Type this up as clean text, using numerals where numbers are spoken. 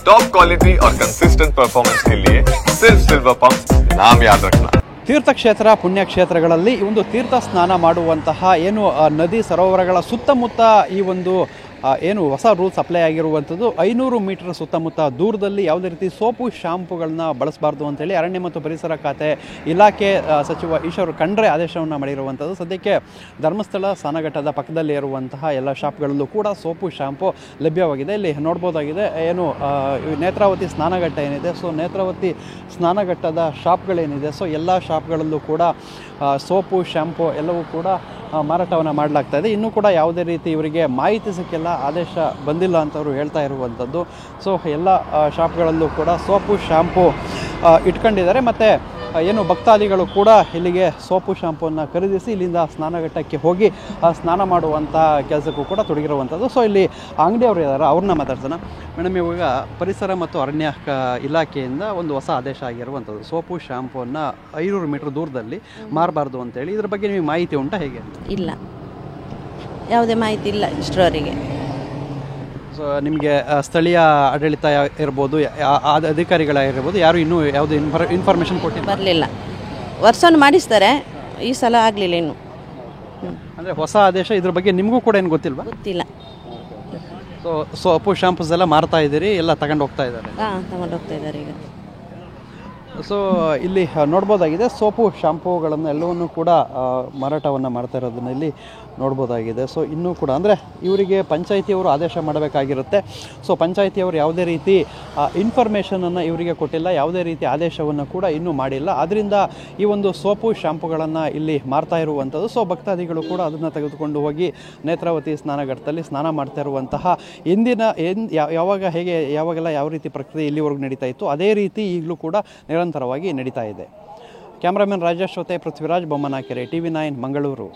Top quality और consistent performance के लिए सिर्फ सिल्वर पंप नाम याद रखना। ತೀರ್ಥಕ್ಷೇತ್ರ ಪುಣ್ಯಕ್ಷೇತ್ರಗಳಲ್ಲಿ ಈ ಒಂದು ತೀರ್ಥ ಸ್ನಾನ ಮಾಡುವಂತಹ ಏನು ನದಿ ಸರೋವರಗಳ ಸುತ್ತಮುತ್ತ ಈ ಒಂದು ಏನು ಹೊಸ ರೂಲ್ಸ್ ಅಪ್ಲೈ ಆಗಿರುವಂಥದ್ದು 500 ಮೀಟರ್ ಸುತ್ತಮುತ್ತ ದೂರದಲ್ಲಿ ಯಾವುದೇ ರೀತಿ ಸೋಪು ಶಾಂಪುಗಳನ್ನ ಬಳಸಬಾರ್ದು ಅಂತೇಳಿ ಅರಣ್ಯ ಮತ್ತು ಪರಿಸರ ಖಾತೆ ಇಲಾಖೆ ಸಚಿವ ಈಶ್ವರ್ ಖಂಡ್ರೆ ಆದೇಶವನ್ನು ಮಾಡಿರುವಂಥದ್ದು. ಸದ್ಯಕ್ಕೆ ಧರ್ಮಸ್ಥಳ ಸ್ನಾನಘಟ್ಟದ ಪಕ್ಕದಲ್ಲಿ ಇರುವಂತಹ ಎಲ್ಲ ಶಾಪ್ಗಳಲ್ಲೂ ಕೂಡ ಸೋಪು ಶಾಂಪು ಲಭ್ಯವಾಗಿದೆ. ಇಲ್ಲಿ ನೋಡ್ಬೋದಾಗಿದೆ ಏನು ನೇತ್ರಾವತಿ ಸ್ನಾನಘಟ್ಟ ಏನಿದೆ, ಸೊ ನೇತ್ರಾವತಿ ಸ್ನಾನಘಟ್ಟದ ಶಾಪ್ಗಳೇನಿದೆ, ಸೊ ಎಲ್ಲ ಶಾಪ್ಗಳಲ್ಲೂ ಕೂಡ ಸೋಪು ಶಾಂಪು ಎಲ್ಲವೂ ಕೂಡ ಮಾರಾಟವನ್ನು ಮಾಡಲಾಗ್ತಾ ಇದೆ. ಇನ್ನೂ ಕೂಡ ಯಾವುದೇ ರೀತಿ ಇವರಿಗೆ ಮಾಹಿತಿ ಸಿಕ್ಕಿಲ್ಲ, ಆದೇಶ ಬಂದಿಲ್ಲ ಅಂತ ಅವರು ಹೇಳ್ತಾ ಇರುವಂಥದ್ದು. ಸೊ ಎಲ್ಲ ಶಾಪ್ಗಳಲ್ಲೂ ಕೂಡ ಸೋಪು ಶಾಂಪು ಇಟ್ಕೊಂಡಿದ್ದಾರೆ. ಮತ್ತು ಏನು ಭಕ್ತಾದಿಗಳು ಕೂಡ ಇಲ್ಲಿಗೆ ಸೋಪು ಶಾಂಪುವನ್ನು ಖರೀದಿಸಿ ಇಲ್ಲಿಂದ ಸ್ನಾನಘಟ್ಟಕ್ಕೆ ಹೋಗಿ ಸ್ನಾನ ಮಾಡುವಂಥ ಕೆಲಸಕ್ಕೂ ಕೂಡ ತೊಡಗಿರುವಂಥದ್ದು. ಸೊ ಇಲ್ಲಿ ಅಂಗಡಿಯವರು ಇದ್ದಾರೆ, ಅವ್ರನ್ನ ಮಾತಾಡ್ಸೋಣ. ಮೇಡಮ್, ಇವಾಗ ಪರಿಸರ ಮತ್ತು ಅರಣ್ಯ ಇಲಾಖೆಯಿಂದ ಒಂದು ಹೊಸ ಆದೇಶ ಆಗಿರುವಂಥದ್ದು, ಸೋಪು ಶಾಂಪುವನ್ನು 500 ಮೀಟರ್ ದೂರದಲ್ಲಿ ಮಾರಬಾರ್ದು ಅಂತೇಳಿ. ಇದ್ರ ಬಗ್ಗೆ ನಿಮಗೆ ಮಾಹಿತಿ ಉಂಟಾ ಹೇಗೆ? ಇಲ್ಲ, ಯಾವುದೇ ಮಾಹಿತಿ ಇಲ್ಲ ಇಷ್ಟರವರೆಗೆ. ಸೊ ನಿಮಗೆ ಸ್ಥಳೀಯ ಆಡಳಿತ ಇರ್ಬೋದು, ಅಧಿಕಾರಿಗಳಾಗಿರ್ಬೋದು, ಯಾರು ಇನ್ನೂ ಯಾವುದೇ ಇನ್ಫಾರ್ಮೇಷನ್ ಕೊಟ್ಟಿಲ್ಲ? ಬರಲಿಲ್ಲ. ವರ್ಷವನ್ನು ಮಾಡಿಸ್ತಾರೆ, ಈ ಸಲ ಆಗಲಿಲ್ಲ ಇನ್ನು. ಅಂದರೆ ಹೊಸ ಆದೇಶ, ಇದ್ರ ಬಗ್ಗೆ ನಿಮಗೂ ಕೂಡ ಏನು ಗೊತ್ತಿಲ್ವಾ? ಗೊತ್ತಿಲ್ಲ. ಸೊ ಸೋಪು ಶಾಂಪೂಸ್ ಎಲ್ಲ ಮಾರ್ತಾ ಇದ್ದೀರಿ, ಎಲ್ಲ ತಗೊಂಡು ಹೋಗ್ತಾ ಇದ್ದಾರೆ? ಹಾಂ, ತಗೊಂಡು ಹೋಗ್ತಾ ಇದ್ದಾರೆ ಈಗ. ಸೊ ಇಲ್ಲಿ ನೋಡ್ಬೋದಾಗಿದೆ, ಸೋಪು ಶಾಂಪೂಗಳನ್ನು ಎಲ್ಲವನ್ನೂ ಕೂಡ ಮಾರಾಟವನ್ನು ಮಾಡ್ತಾ ಇರೋದನ್ನ ಇಲ್ಲಿ ನೋಡ್ಬೋದಾಗಿದೆ. ಸೊ ಇನ್ನೂ ಕೂಡ ಅಂದರೆ ಇವರಿಗೆ ಪಂಚಾಯಿತಿಯವರು ಆದೇಶ ಮಾಡಬೇಕಾಗಿರುತ್ತೆ. ಸೊ ಪಂಚಾಯಿತಿಯವರು ಯಾವುದೇ ರೀತಿ ಇನ್ಫಾರ್ಮೇಷನನ್ನು ಇವರಿಗೆ ಕೊಟ್ಟಿಲ್ಲ, ಯಾವುದೇ ರೀತಿ ಆದೇಶವನ್ನು ಕೂಡ ಇನ್ನೂ ಮಾಡಿಲ್ಲ. ಆದ್ದರಿಂದ ಈ ಒಂದು ಸೋಪು ಶಾಂಪುಗಳನ್ನು ಇಲ್ಲಿ ಮಾರ್ತಾ ಇರುವಂಥದ್ದು. ಸೊ ಭಕ್ತಾದಿಗಳು ಕೂಡ ಅದನ್ನು ತೆಗೆದುಕೊಂಡು ಹೋಗಿ ನೇತ್ರಾವತಿ ಸ್ನಾನಘಟ್ಟದಲ್ಲಿ ಸ್ನಾನ ಮಾಡ್ತಾ ಇರುವಂತಹ ಯಾವಾಗೆಲ್ಲ ಯಾವ ರೀತಿ ಪ್ರಕ್ರಿಯೆ ಇಲ್ಲಿವರೆಗೂ ನಡೀತಾ ಇತ್ತು, ಅದೇ ರೀತಿ ಈಗಲೂ ಕೂಡ ನಿರಂತರವಾಗಿ ನಡೀತಾ ಇದೆ. ಕ್ಯಾಮ್ರಾಮನ್ ರಾಜೇಶ್ ಜೊತೆ ಪೃಥ್ವಿರಾಜ್ ಬೊಮ್ಮನಕೆರೆ, TV9 ಮಂಗಳೂರು.